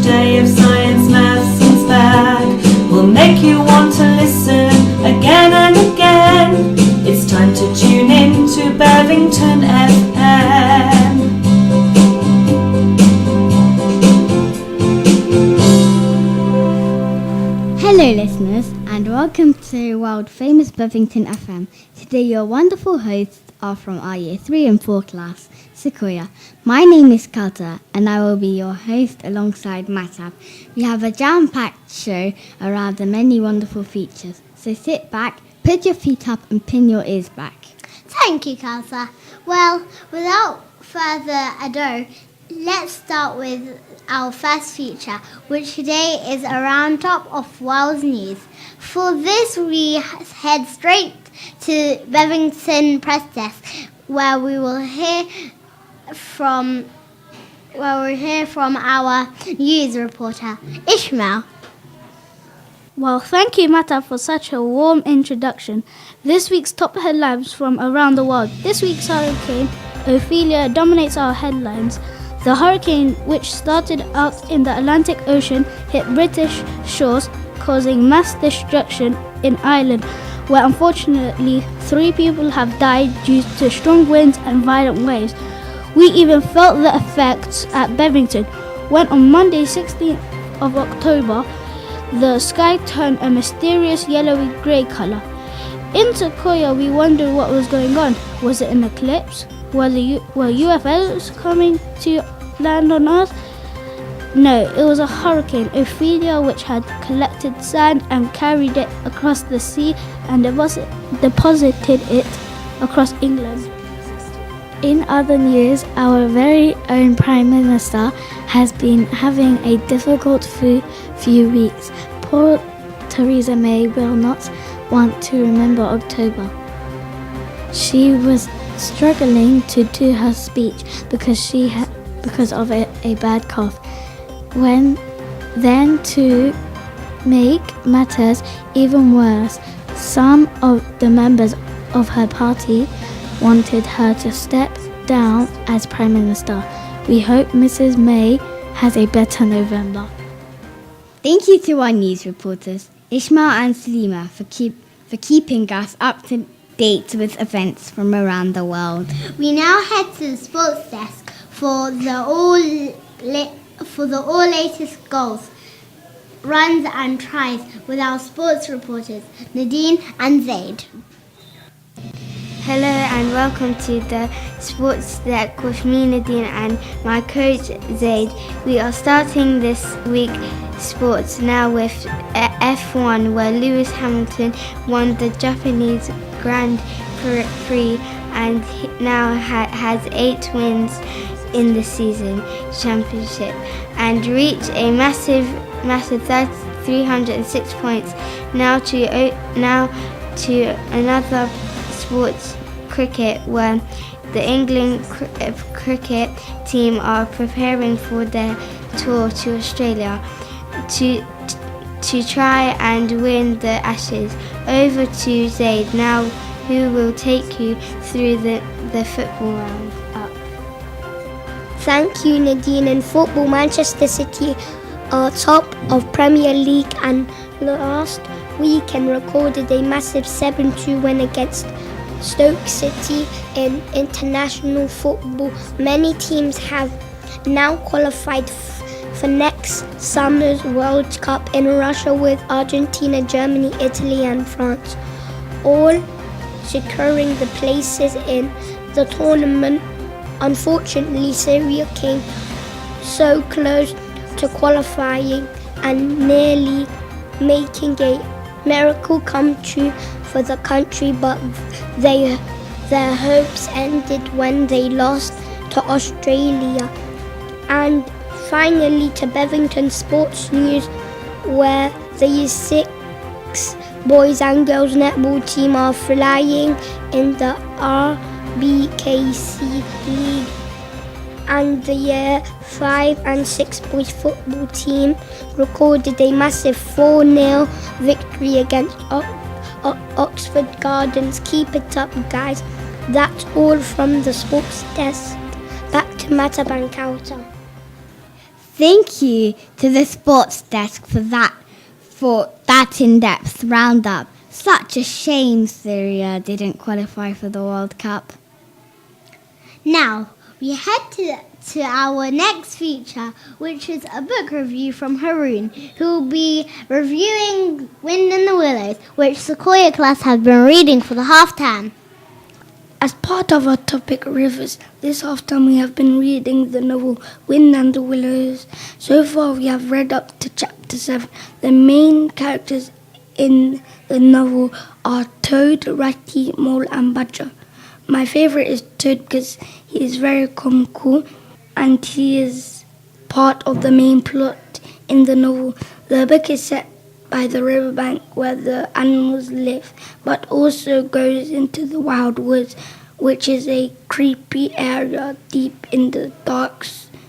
day of science, maths and spec will make you want to listen again and again. It's time to tune in to Bevington FM. Hello listeners, and welcome to world famous Bevington FM. Today your wonderful hosts are from our year 3 and 4 class, Sequoia. My name is Carter and I will be your host alongside Matab. We have a jam-packed show around the many wonderful features. So sit back, put your feet up and pin your ears back. Thank you, Carter. Well, without further ado, let's start with our first feature, which today is a roundup of Wales news. For this, we head straight to Bevington Press Desk, where we will hear from our news reporter, Ishmael. Well, thank you, Mata, for such a warm introduction. This week's top headlines from around the world. This week's hurricane, Ophelia, dominates our headlines. The hurricane, which started out in the Atlantic Ocean, hit British shores, causing mass destruction in Ireland, where unfortunately 3 people have died due to strong winds and violent waves. We even felt the effects at Bevington, when on Monday 16th of October, the sky turned a mysterious yellowy-grey colour. In Sequoia, we wondered what was going on. Was it an eclipse? Were UFOs coming to land on Earth? No, it was a hurricane, Ophelia, which had collected sand and carried it across the sea and deposited it across England. In other news, our very own Prime Minister has been having a difficult few weeks. Poor Theresa May will not want to remember October. She was struggling to do her speech because of a bad cough. Then to make matters even worse, some of the members of her party wanted her to step down as Prime Minister. We hope Mrs. May has a better November. Thank you to our news reporters, Ishmael and Salima, for keeping us up to date with events from around the world. We now head to the sports desk for the all latest goals, runs and tries with our sports reporters, Nadine and Zaid. Hello and welcome to the sports deck with me, Nadine, and my coach, Zaid. We are starting this week sports now with F1, where Lewis Hamilton won the Japanese Grand Prix and now has 8 wins in the season championship and reached a massive 306 points. Now to another sports, cricket, where the England cricket team are preparing for their tour to Australia to try and win the Ashes. Over to Zaid now, who will take you through the football round up. Thank you, Nadine. In football, Manchester City are top of Premier League and last weekend recorded a massive 7-2 win against Stoke City in international football. Many teams have now qualified for next summer's World Cup in Russia, with Argentina, Germany, Italy and France all securing the places in the tournament. Unfortunately, Syria came so close to qualifying and nearly making a miracle come true for the country, but their hopes ended when they lost to Australia. And finally to Bevington sports news, where the Year 6 boys and girls netball team are flying in the RBKC League, and the Year 5 and 6 boys football team recorded a massive 4-0 victory against Oxford Gardens. Keep it up, guys. That's all from the sports desk. Back to Matabankauta. Thank you to the sports desk for that in-depth roundup. Such a shame Syria didn't qualify for the World Cup. Now, we head to our next feature, which is a book review from Haroon, who will be reviewing Wind in the Willows, which Sequoia Class has been reading for the half-term. As part of our topic rivers, this half-term we have been reading the novel Wind and the Willows. So far we have read up to chapter 7. The main characters in the novel are Toad, Ratty, Mole and Badger. My favourite is Toad because he is very comical and he is part of the main plot in the novel. The book is set by the riverbank where the animals live, but also goes into the wild woods, which is a creepy area deep in the dark,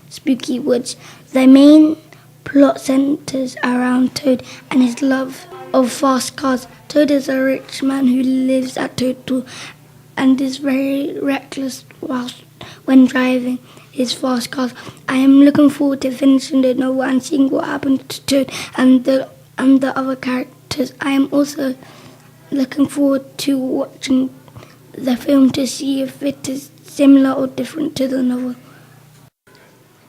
spooky woods. The main plot centres around Toad and his love of fast cars. Toad is a rich man who lives at Toadstool and is very reckless when driving his fast cars. I am looking forward to finishing the novel and seeing what happens to Toad and the other characters. I am also looking forward to watching the film to see if it is similar or different to the novel.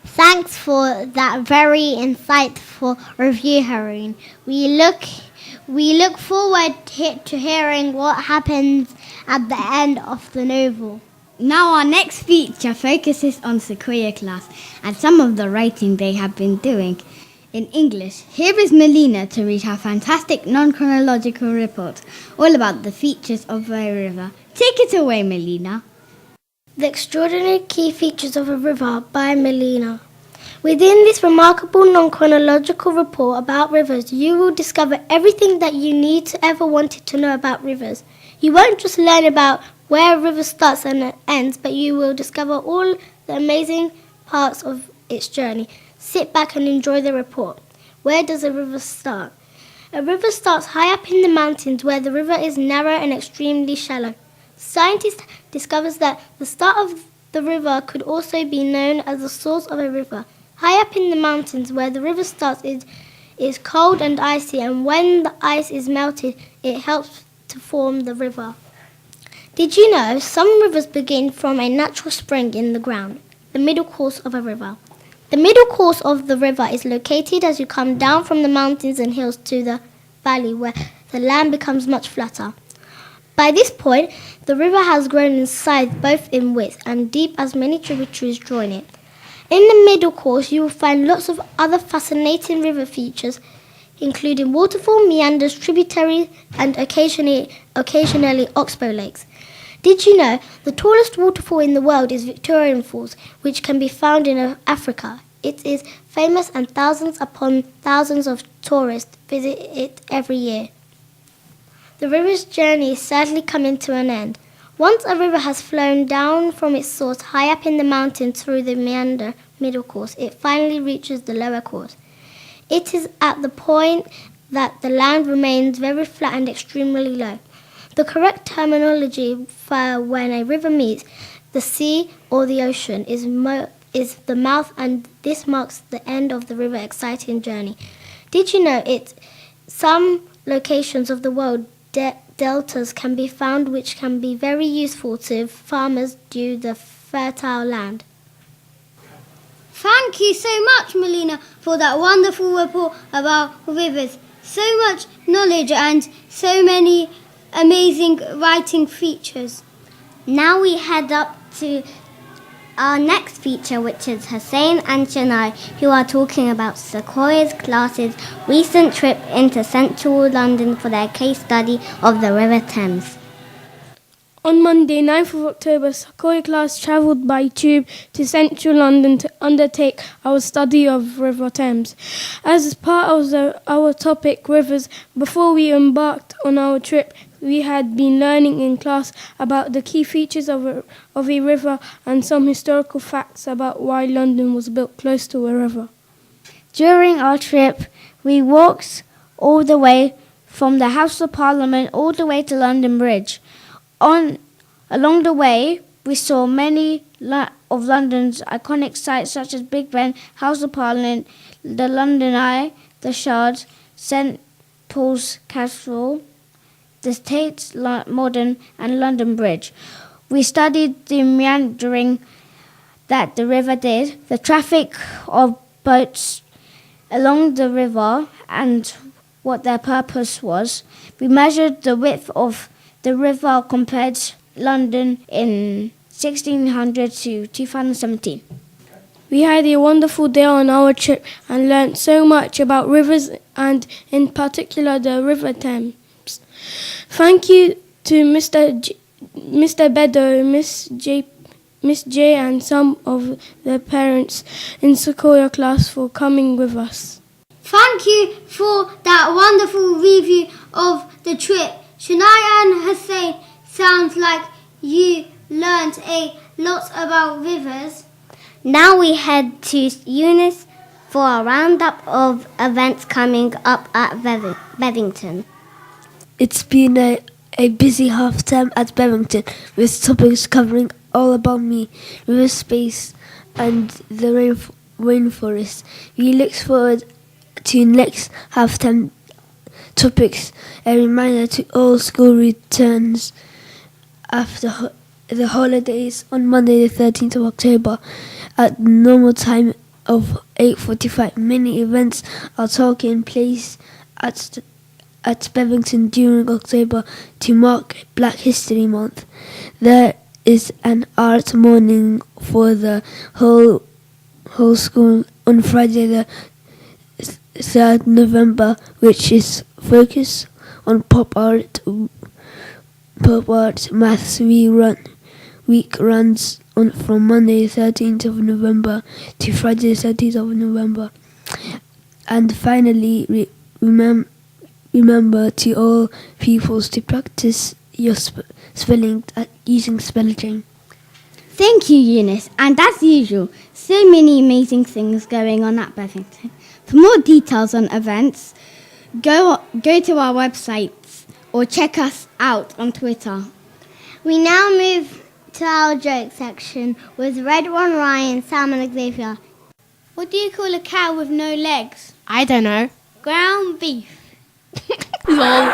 Thanks for that very insightful review, Haroon. We look forward to hearing what happens at the end of the novel. Now our next feature focuses on Sequoia Class and some of the writing they have been doing. In English, here is Melina to read her fantastic non-chronological report all about the features of a river. Take it away, Melina. The Extraordinary Key Features of a River by Melina. Within this remarkable non-chronological report about rivers, you will discover everything that you need to ever wanted to know about rivers. You won't just learn about where a river starts and ends, but you will discover all the amazing parts of its journey. Sit back and enjoy the report. Where does a river start? A river starts high up in the mountains where the river is narrow and extremely shallow. Scientists discovered that the start of the river could also be known as the source of a river. High up in the mountains where the river starts is cold and icy, and when the ice is melted, it helps to form the river. Did you know some rivers begin from a natural spring in the ground, the middle course of a river? The middle course of the river is located as you come down from the mountains and hills to the valley where the land becomes much flatter. By this point, the river has grown in size both in width and deep as many tributaries join it. In the middle course, you will find lots of other fascinating river features, including waterfall, meanders, tributaries, and occasionally oxbow lakes. Did you know the tallest waterfall in the world is Victoria Falls, which can be found in Africa? It is famous and thousands upon thousands of tourists visit it every year. The river's journey is sadly coming to an end. Once a river has flown down from its source high up in the mountains through the meander middle course, it finally reaches the lower course. It is at the point that the land remains very flat and extremely low. The correct terminology for when a river meets the sea or the ocean is the mouth, and this marks the end of the river's exciting journey. Did you know some locations of the world deltas can be found which can be very useful to farmers due to the fertile land? Thank you so much, Melina, for that wonderful report about rivers. So much knowledge and so many amazing writing features. Now we head up to our next feature, which is Hussein and Chennai, who are talking about Sequoia Class's recent trip into central London for their case study of the River Thames. On Monday, 9th of October, Sequoia Class travelled by tube to central London to undertake our study of River Thames. As part of our topic, rivers, before we embarked on our trip, we had been learning in class about the key features of a river and some historical facts about why London was built close to a river. During our trip, we walked all the way from the House of Parliament all the way to London Bridge. Along the way, we saw many of London's iconic sites such as Big Ben, House of Parliament, the London Eye, the Shard, St Paul's Cathedral, the Tate Modern and London Bridge. We studied the meandering that the river did, the traffic of boats along the river and what their purpose was. We measured the width of the river compared London in 1600 to 2017. We had a wonderful day on our trip and learnt so much about rivers and in particular the River Thames. Thank you to Mr. Beddoe, Miss J and some of the parents in Sequoia Class for coming with us. Thank you for that wonderful review of the trip. Shania and Hussein, sounds like you learnt a lot about rivers. Now we head to Eunice for a roundup of events coming up at Bevington. It's been a busy half term at Bevington with topics covering all about me, river space and the rainforest. We look forward to next half term topics. A reminder to all school returns after the holidays on Monday the 13th of October at normal time of 8:45. Many events are taking place at Bevington during October to mark Black History Month. There is an art morning for the whole school on Friday the 3rd November, which is focused on pop art, maths. Week runs on from Monday the 13th of November to Friday the 13th of November. And finally, remember to all pupils to practice your spelling using spelling. Thank you, Eunice. And as usual, so many amazing things going on at Bevington. For more details on events, go to our websites or check us out on Twitter. We now move to our joke section with Red One, Ryan, Sam and Xavier. What do you call a cow with no legs? I don't know. Ground beef. Lol.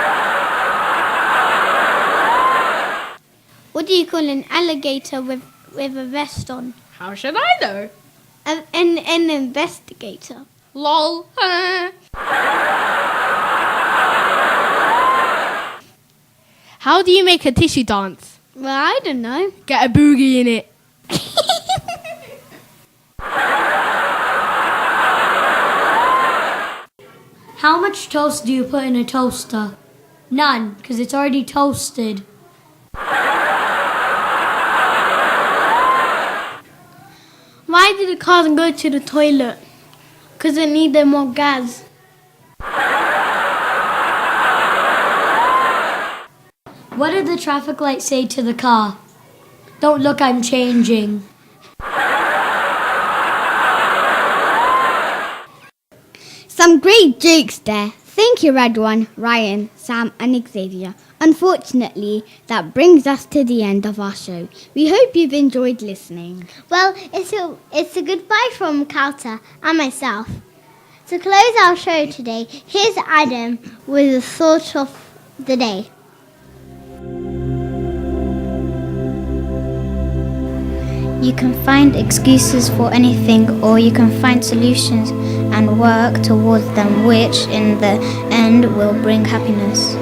What do you call an alligator with a vest on? How should I know? An investigator. Lol. How do you make a tissue dance? Well, I don't know. Get a boogie in it. How much toast do you put in a toaster? None, because it's already toasted. Why did the car go to the toilet? Because it needed more gas. What did the traffic light say to the car? Don't look, I'm changing. Some great jokes there. Thank you, Red One, Ryan, Sam and Xavier. Unfortunately, that brings us to the end of our show. We hope you've enjoyed listening. Well, it's a goodbye from Kauta and myself. To close our show today, here's Adam with the thought of the day. You can find excuses for anything, or you can find solutions and work towards them, which in the end will bring happiness.